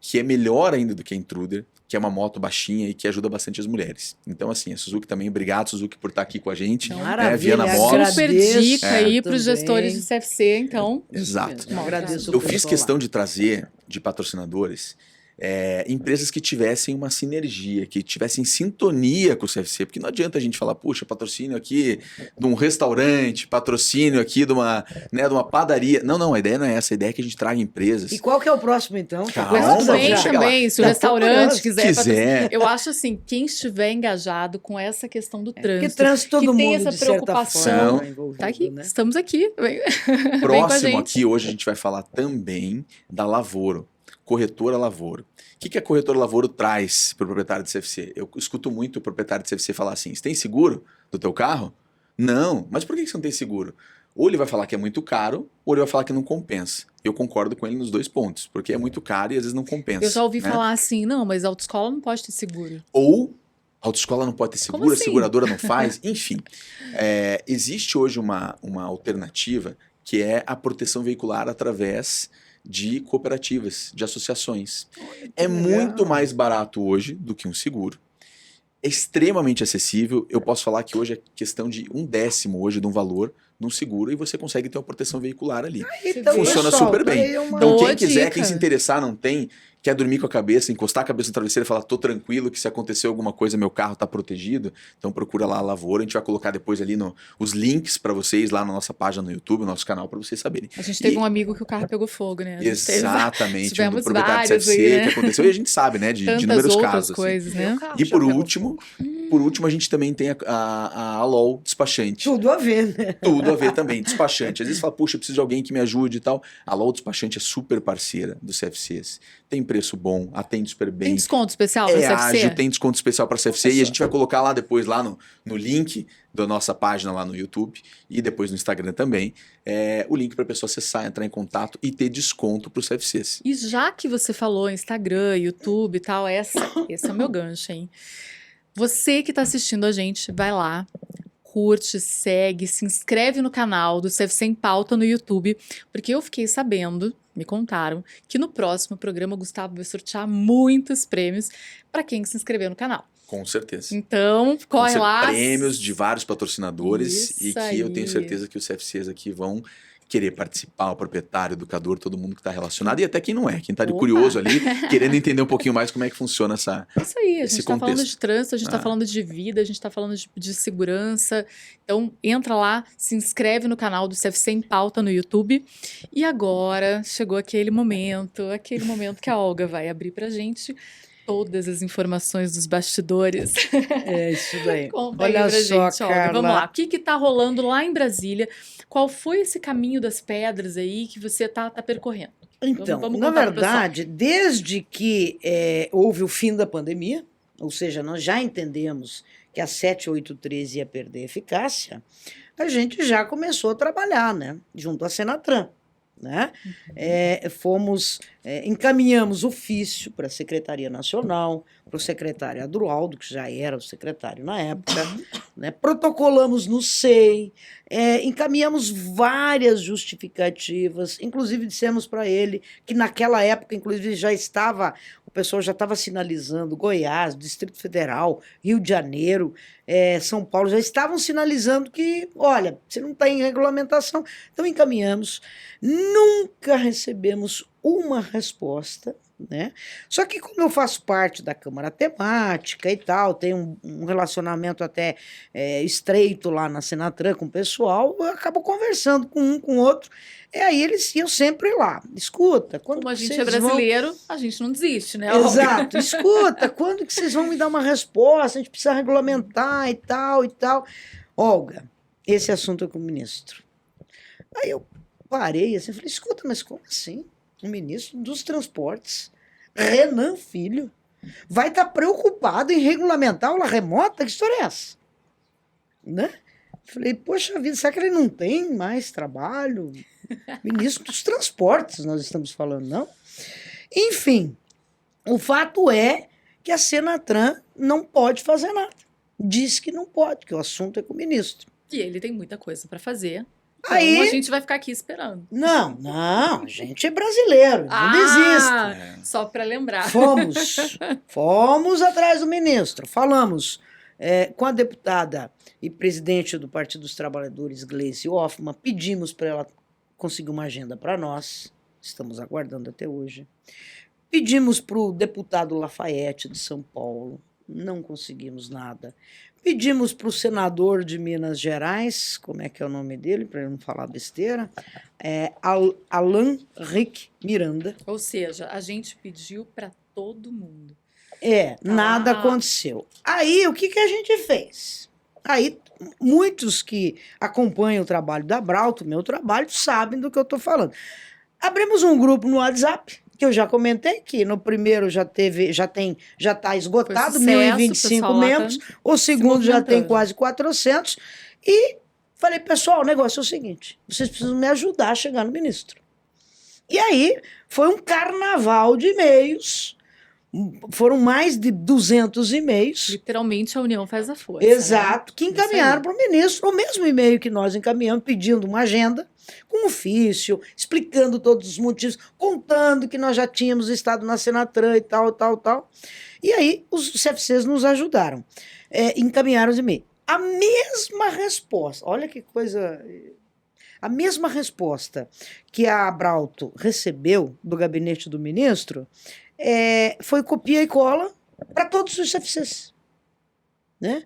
que é melhor ainda do que a Intruder, que é uma moto baixinha e que ajuda bastante as mulheres. Então, assim, a Suzuki também, obrigado, Suzuki, por estar aqui com a gente. Então, Maravilha, Viana Motos. Super agradeço dica aí para os também. gestores de CFC, então. Exato. Eu agradeço o Eu fiz pessoal questão lá. de trazer de patrocinadores empresas que tivessem uma sinergia, que tivessem sintonia com o CFC, porque não adianta a gente falar, puxa, patrocínio aqui de um restaurante, patrocínio aqui de uma padaria. Não, a ideia não é essa, a ideia é que a gente traga empresas. E qual que é o próximo, então? Calma, Mas vamos também, chegar lá. também, se o Já tô restaurante curioso. quiser. Quiser. Eu acho assim, quem estiver engajado com essa questão do Porque trânsito, trânsito todo que tem mundo, essa de certa preocupação, forma, envolvido, tá aqui, né? estamos aqui. Vem com a Próximo gente. aqui, hoje a gente vai falar também da Lavoro, Corretora Lavoro. O que a Corretora Lavoro traz para o proprietário de CFC? Eu escuto muito o proprietário de CFC falar assim, você tem seguro do teu carro? Não, mas por que você não tem seguro? Ou ele vai falar que é muito caro, ou ele vai falar que não compensa. Eu concordo com ele nos dois pontos, porque é muito caro e às vezes não compensa. Eu já ouvi né? falar assim, não, mas a autoescola não pode ter seguro. Ou a autoescola não pode ter seguro, Como a assim? seguradora não faz, enfim. Existe hoje uma alternativa que é a proteção veicular através de cooperativas, de associações. É legal. muito mais barato hoje do que um seguro. É extremamente acessível. Eu posso falar que hoje é questão de 1/10 hoje de um valor num seguro e você consegue ter uma proteção veicular ali. Então, Funciona pessoal, super tá bem. aí uma- Então, Boa quem quiser, dica. quem se interessar, não tem, quer dormir com a cabeça, encostar a cabeça no travesseiro e falar, tô tranquilo que se acontecer alguma coisa, meu carro tá protegido, então procura lá a Lavoura. A gente vai colocar depois ali os links para vocês lá na nossa página no YouTube, no nosso canal, para vocês saberem. A gente teve E- um amigo que o carro pegou fogo, né? A gente teve Exatamente, do tivemos proprietário de vários CFC aí, né? que aconteceu, e a gente sabe, né, de tantas inúmeros outras casos. Assim. coisas, Meu né? carro E já por pegou último, fogo. a gente também tem a Alol despachante. Tudo a ver, né? Tudo a ver também, despachante. Às vezes fala, puxa, eu preciso de alguém que me ajude e tal. A Alol despachante é super parceira dos CFCs. Tem preço bom, atende super Tem bem. desconto especial para É CFC? ágil, tem desconto especial para CFC e a gente vai colocar lá depois, lá no link da nossa página lá no YouTube e depois no Instagram também, o link para a pessoa acessar, entrar em contato e ter desconto para os CFCs. E já que você falou Instagram, YouTube e tal, esse é o meu gancho, hein? Você que está assistindo a gente, vai lá, curte, segue, se inscreve no canal do CFC em Pauta no YouTube, porque eu fiquei sabendo, me contaram, que no próximo programa o Gustavo vai sortear muitos prêmios para quem se inscrever no canal. Com certeza. Então, corre Vão ser lá. prêmios de vários patrocinadores Isso e que eu tenho aí. certeza que os CFCs aqui vão querer participar, o proprietário, o educador, todo mundo que está relacionado e até quem não é, quem está de Opa. curioso ali, querendo entender um pouquinho mais como é que funciona essa... Isso aí, a esse gente está falando contexto. de trânsito, a gente está Ah. falando de vida, a gente está falando de segurança. Então, entra lá, se inscreve no canal do CFC em Pauta no YouTube. E agora chegou aquele momento que a Olga vai abrir pra gente todas as informações dos bastidores. É isso daí. Conta aí Olha pra só, gente, Olga. Carla. Vamos lá. O que tá rolando lá em Brasília? Qual foi esse caminho das pedras aí que você tá percorrendo? Então, Vamos na contar pro verdade, desde que houve o fim da pandemia, ou seja, nós já entendemos que a 7813 ia perder eficácia, a gente já começou a trabalhar, né, junto à Senatran. Né? Encaminhamos ofício para a Secretaria Nacional, para o secretário Adroaldo, que já era o secretário na época, né? Protocolamos no SEI, encaminhamos várias justificativas, inclusive dissemos para ele que naquela época, inclusive, o pessoal já estava sinalizando, Goiás, Distrito Federal, Rio de Janeiro, São Paulo, já estavam sinalizando que, olha, você não está em regulamentação, então encaminhamos. Nunca recebemos uma resposta, né? Só que como eu faço parte da Câmara Temática e tal, tenho um relacionamento até estreito lá na Senatran com o pessoal, eu acabo conversando com um, com o outro, aí eles iam sempre lá, escuta, quando Como a gente vocês é brasileiro, a gente não desiste, né? vão... Olga? Exato, escuta, quando que vocês vão me dar uma resposta, a gente precisa regulamentar e tal e tal. Olga, esse assunto é com o ministro. Aí eu parei assim, falei, escuta, mas como assim? O ministro dos Transportes, Renan Filho, vai estar preocupado em regulamentar a aula remota? Que história é essa? Né? Falei, poxa vida, será que ele não tem mais trabalho? Ministro dos Transportes, nós estamos falando, não? Enfim, o fato é que a Senatran não pode fazer nada. Diz que não pode, que o assunto é com o ministro. E ele tem muita coisa para fazer. Então Aí, a gente vai ficar aqui esperando. não, a gente é brasileiro, não desista. Só para lembrar. Fomos atrás do ministro, falamos com a deputada e presidente do Partido dos Trabalhadores, Gleisi Hoffmann, pedimos para ela conseguir uma agenda para nós, estamos aguardando até hoje. Pedimos para o deputado Lafayette de São Paulo, não conseguimos nada. Pedimos para o senador de Minas Gerais, como é que é o nome dele, para eu não falar besteira, Alan Rick Miranda. Ou seja, a gente pediu para todo mundo. Nada aconteceu. Aí, o que a gente fez? Aí, muitos que acompanham o trabalho da Abrauto, meu trabalho, sabem do que eu estou falando. Abrimos um grupo no WhatsApp, que eu já comentei, que no primeiro já está esgotado, Foi sucesso, 1.025 membros, o segundo já tem quase 400, e falei, pessoal, o negócio é o seguinte, vocês precisam me ajudar a chegar no ministro. E aí, foi um carnaval de e-mails, foram mais de 200 e-mails. Literalmente a união faz a força. Exato, né? que encaminharam para o ministro, o mesmo e-mail que nós encaminhamos, pedindo uma agenda, com ofício, explicando todos os motivos, contando que nós já tínhamos estado na Senatran e tal. E aí os CFCs nos ajudaram, encaminharam os e-mails. A mesma resposta, olha que coisa... A mesma resposta que a Abrauto recebeu do gabinete do ministro foi copia e cola para todos os CFCs. Né?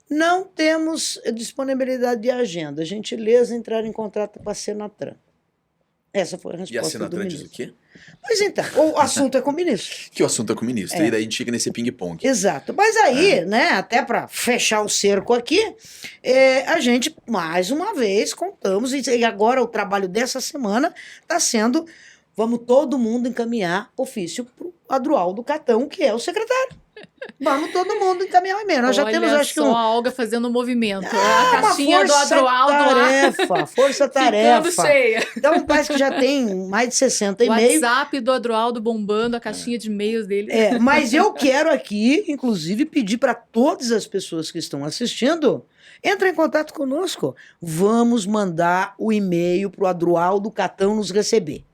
Não temos disponibilidade de agenda. Gentileza entrar em contato com a Senatran. Essa foi a resposta do ministro. E a Senatran diz o quê? Mas então, o assunto é com o ministro. Que o assunto é com o ministro. E daí a gente fica nesse ping-pong. Exato. Mas aí, né, até para fechar o cerco aqui, a gente, mais uma vez, contamos, e agora o trabalho dessa semana está sendo, vamos todo mundo encaminhar ofício para o Adroaldo Catão, que é o secretário. Vamos todo mundo encaminhar o e-mail. Nós já temos, acho que a Olga fazendo um movimento. A caixinha do Adroaldo lá. Força-tarefa. Ficando cheia. Então, parece que já tem mais de 60 e-mails. O WhatsApp do Adroaldo bombando, a caixinha de e-mails dele. Mas eu quero aqui, inclusive, pedir para todas as pessoas que estão assistindo, entrem em contato conosco. Vamos mandar o e-mail para o Adroaldo Catão nos receber.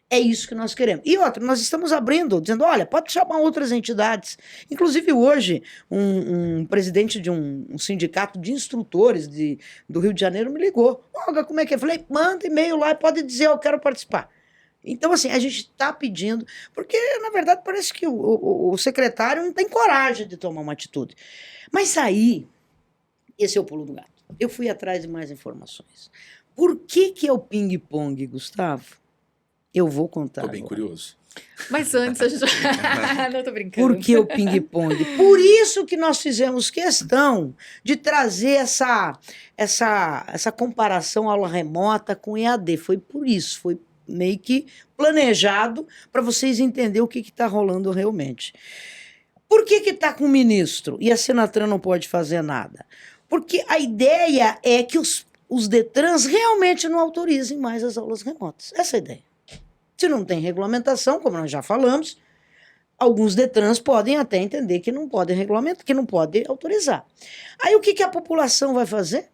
É isso que nós queremos. E outra, nós estamos abrindo, dizendo, olha, pode chamar outras entidades. Inclusive hoje, um presidente de um sindicato de instrutores do Rio de Janeiro me ligou. Olga, como é que é? Eu falei, manda e-mail lá e pode dizer, eu quero participar. Então, assim, a gente está pedindo, porque, na verdade, parece que o secretário não tem coragem de tomar uma atitude. Mas aí, esse é o pulo do gato. Eu fui atrás de mais informações. Por que é o ping-pong, Gustavo? Eu vou contar. Tô bem agora. curioso. Mas antes a gente... Não, tô brincando. Por que o ping-pong? Por isso que nós fizemos questão de trazer essa comparação aula remota com EAD. Foi por isso, foi meio que planejado para vocês entenderem o que está rolando realmente. Por que está com o ministro e a Senatran não pode fazer nada? Porque a ideia é que os Detrans realmente não autorizem mais as aulas remotas. Essa é a ideia. Se não tem regulamentação, como nós já falamos, alguns Detrans podem até entender que não podem regulamentar, que não podem autorizar. Aí o que a população vai fazer?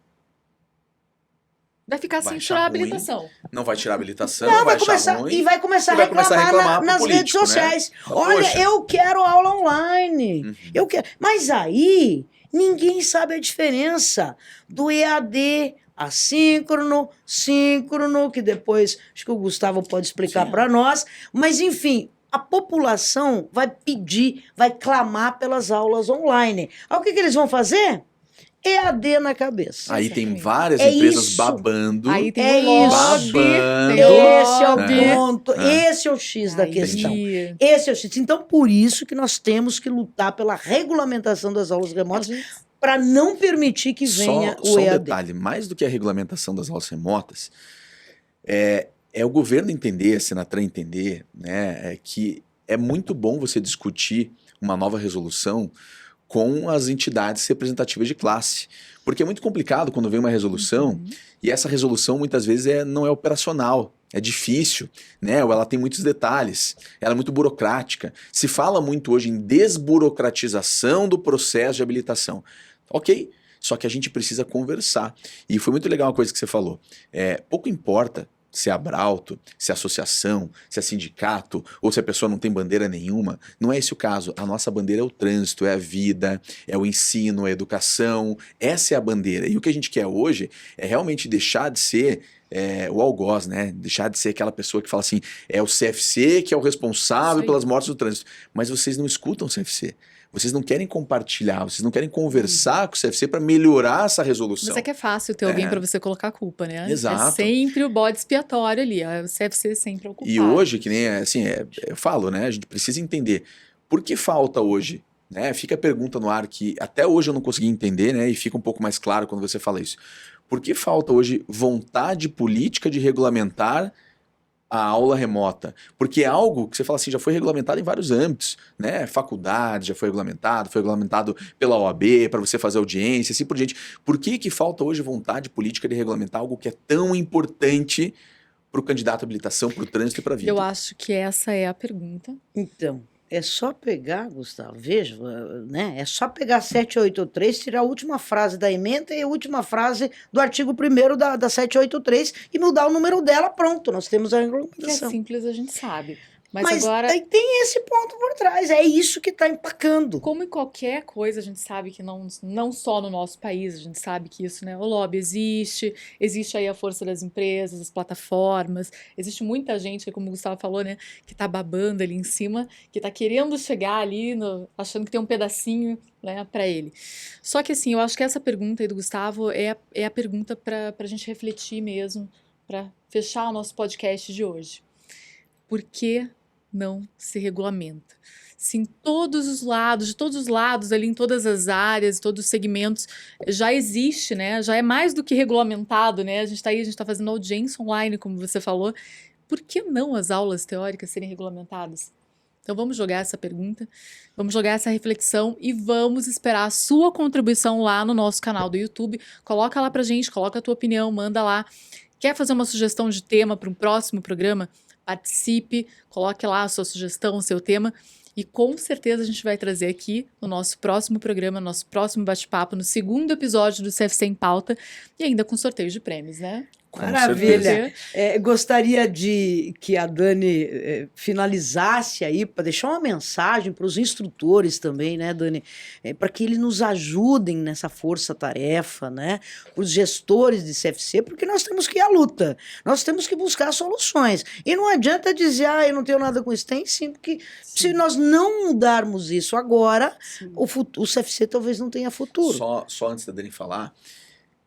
Vai ficar sem tirar a habilitação. Não vai tirar a habilitação, não, vai começar, ruim, e vai começar a reclamar nas político, redes sociais. Né? Olha, Poxa. eu quero aula online. Uhum. Eu quero. Mas aí, ninguém sabe a diferença do EAD, assíncrono, síncrono, que depois acho que o Gustavo pode explicar para nós. Mas, enfim, a população vai pedir, vai clamar pelas aulas online. Aí o que eles vão fazer? EAD na cabeça. Aí tem várias empresas babando. Aí tem lobby. Babando. Esse é o ponto. Esse é o X da questão. Entendi. Esse é o X. Então, por isso que nós temos que lutar pela regulamentação das aulas remotas para não permitir que venha o EAD. Só um EAD. detalhe, mais do que a regulamentação das aulas remotas, é o governo entender, a Senatran entender, né, que é muito bom você discutir uma nova resolução com as entidades representativas de classe. Porque é muito complicado quando vem uma resolução e essa resolução muitas vezes não é operacional. é difícil, né? Ou ela tem muitos detalhes, ela é muito burocrática. Se fala muito hoje em desburocratização do processo de habilitação. Ok, só que a gente precisa conversar. E foi muito legal uma coisa que você falou. Pouco importa se é Abrauto, se é associação, se é sindicato, ou se a pessoa não tem bandeira nenhuma. Não é esse o caso. A nossa bandeira é o trânsito, é a vida, é o ensino, é a educação. Essa é a bandeira. E o que a gente quer hoje é realmente deixar de ser o algoz, né? Deixar de ser aquela pessoa que fala assim, é o CFC que é o responsável pelas mortes do trânsito. Mas vocês não escutam o CFC. Vocês não querem compartilhar, vocês não querem conversar com o CFC para melhorar essa resolução. Mas é que é fácil ter alguém para você colocar a culpa, né? Exato. É sempre o bode expiatório ali, o CFC sempre é o culpado. E hoje, que nem assim, eu falo, né? A gente precisa entender por que falta hoje, né? Fica a pergunta no ar que até hoje eu não consegui entender, né? E fica um pouco mais claro quando você fala isso. Por que falta hoje vontade política de regulamentar a aula remota? Porque é algo que você fala assim, já foi regulamentado em vários âmbitos, né? Faculdade já foi regulamentado pela OAB para você fazer audiência, assim por diante. Por que falta hoje vontade política de regulamentar algo que é tão importante para o candidato à habilitação, para o trânsito e para a vida? Eu acho que essa é a pergunta. Então, é só pegar, Gustavo, veja, né? É só pegar 783, tirar a última frase da emenda e a última frase do artigo 1º da 783 e mudar o número dela, pronto, nós temos a Que é regulamentação. simples, a gente sabe. Mas agora, aí tem esse ponto por trás, é isso que está empacando. como em qualquer coisa, a gente sabe que não só no nosso país, a gente sabe que isso, né? O lobby existe aí a força das empresas, as plataformas, existe muita gente, como o Gustavo falou, né? Que tá babando ali em cima, que tá querendo chegar ali, achando que tem um pedacinho, né, para ele. Só que assim, eu acho que essa pergunta aí do Gustavo é a pergunta para a gente refletir mesmo, para fechar o nosso podcast de hoje. Por que não se regulamenta? Se em todos os lados, de todos os lados, ali em todas as áreas, todos os segmentos, já existe, né? Já é mais do que regulamentado, né? A gente está aí, a gente está fazendo audiência online, como você falou. Por que não as aulas teóricas serem regulamentadas? Então vamos jogar essa pergunta, vamos jogar essa reflexão e vamos esperar a sua contribuição lá no nosso canal do YouTube. Coloca lá pra gente, coloca a tua opinião, manda lá. Quer fazer uma sugestão de tema para um próximo programa? Participe, coloque lá a sua sugestão, o seu tema, e com certeza a gente vai trazer aqui no nosso próximo programa, no nosso próximo bate-papo, no 2º episódio do CFC em Pauta, e ainda com sorteio de prêmios, né? Maravilha. Gostaria de que a Dani finalizasse aí, para deixar uma mensagem para os instrutores também, né, Dani? Para que eles nos ajudem nessa força-tarefa, né? Os gestores de CFC, porque nós temos que ir à luta, nós temos que buscar soluções. E não adianta dizer, eu não tenho nada com isso, tem sim, porque se nós não mudarmos isso agora, o CFC talvez não tenha futuro. Só antes da Dani falar,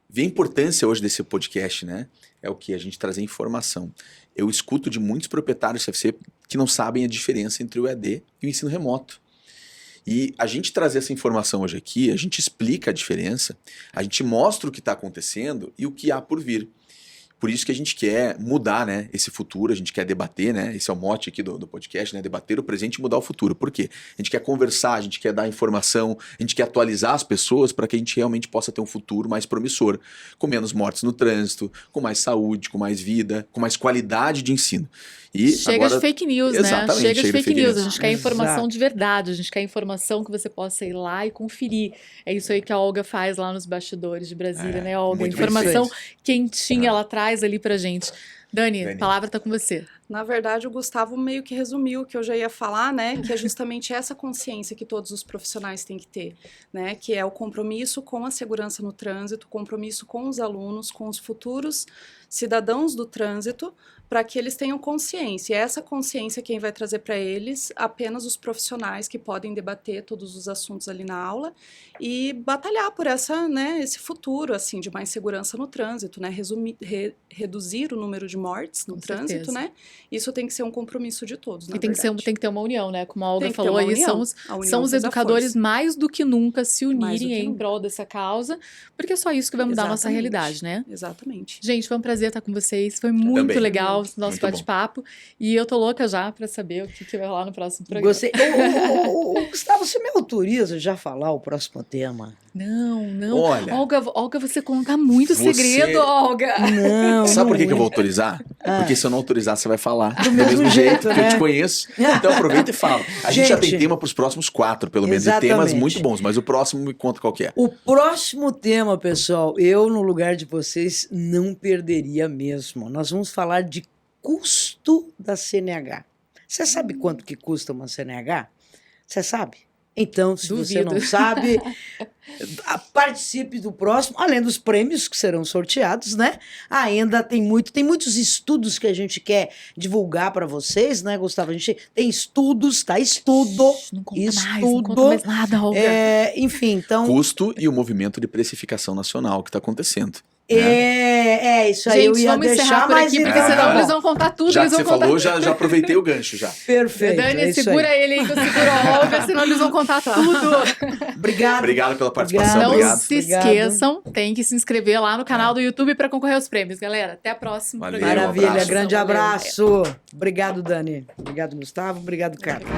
vê a importância hoje desse podcast, né? É o que? A gente trazer informação. Eu escuto de muitos proprietários do CFC que não sabem a diferença entre o EAD e o ensino remoto. E a gente trazer essa informação hoje aqui, a gente explica a diferença, a gente mostra o que está acontecendo e o que há por vir. Por isso que a gente quer mudar, né, esse futuro, a gente quer debater, né, esse é o mote aqui do podcast, né, debater o presente e mudar o futuro. Por quê? A gente quer conversar, a gente quer dar informação, a gente quer atualizar as pessoas para que a gente realmente possa ter um futuro mais promissor, com menos mortes no trânsito, com mais saúde, com mais vida, com mais qualidade de ensino. E chega agora, de fake news, né? exatamente, Chega de fake news. A gente quer Exato. informação de verdade, a gente quer informação que você possa ir lá e conferir. É isso aí que a Olga faz lá nos bastidores de Brasília, né, Olga? muito bem Informação feito. quentinha, ela traz ali pra gente. Dani, a palavra tá com você. Na verdade, o Gustavo meio que resumiu o que eu já ia falar, né? Que é justamente essa consciência que todos os profissionais têm que ter, né? Que é o compromisso com a segurança no trânsito, o compromisso com os alunos, com os futuros cidadãos do trânsito, para que eles tenham consciência. E essa consciência quem vai trazer para eles apenas os profissionais que podem debater todos os assuntos ali na aula e batalhar por esse futuro assim de mais segurança no trânsito, né? Reduzir o número de mortes no trânsito, né? isso tem que ser um compromisso de todos, na E tem verdade. que ter uma união, né? Como a Olga Tem que ter falou uma aí, união. A são união os faz a educadores força. mais do que nunca se Mais do unirem que em nunca. prol dessa causa, porque é só isso que vai mudar a nossa Exatamente. realidade, né? Exatamente. Gente, foi um prazer estar com vocês. Foi muito Também. legal o nosso Muito bom. bate-papo. E eu tô louca já pra saber o que vai rolar no próximo programa. Gostei. Gustavo, você me autoriza já a falar o próximo tema? Não. Olha. Olga, você conta muito Você- segredo, Olga. Não. Sabe por que não que eu é. vou autorizar? Ah. Porque se eu não autorizar, você vai falar. Do mesmo jeito, porque eu né? te conheço. Então aproveita e fala. A gente já tem Gente, tema para os próximos 4, pelo menos. E temas exatamente. muito bons, mas o próximo me conta qual que é. O próximo tema, pessoal, eu, no lugar de vocês, não perderia mesmo. Nós vamos falar de custo da CNH. Você sabe quanto que custa uma CNH? Você sabe? Então, se você Duvido. não sabe, participe do próximo, além dos prêmios que serão sorteados, né? Ainda tem muitos estudos que a gente quer divulgar para vocês, né, Gustavo? A gente tem estudos, tá? Estudo. Não conta mais, não Estudo. conta mais nada, Olga. Enfim, então. Custo e o movimento de precificação nacional que está acontecendo. Isso aí eu Gente, ia vamos encerrar deixar, por mas aqui, porque tá senão bom. eles vão contar tudo. Já eles que vão você contar falou, já aproveitei o gancho já. perfeito. Dani, é isso segura aí. ele aí que eu seguro a Olga, senão eles vão contar tudo. Obrigado. Obrigado pela participação. Não Obrigado. se Obrigado. esqueçam, tem que se inscrever lá no canal do YouTube para concorrer aos prêmios, galera. Até a próxima. Valeu, programa. Maravilha, abraço. grande Valeu. abraço. Obrigado, Dani. Obrigado, Gustavo. Obrigado, Carlos.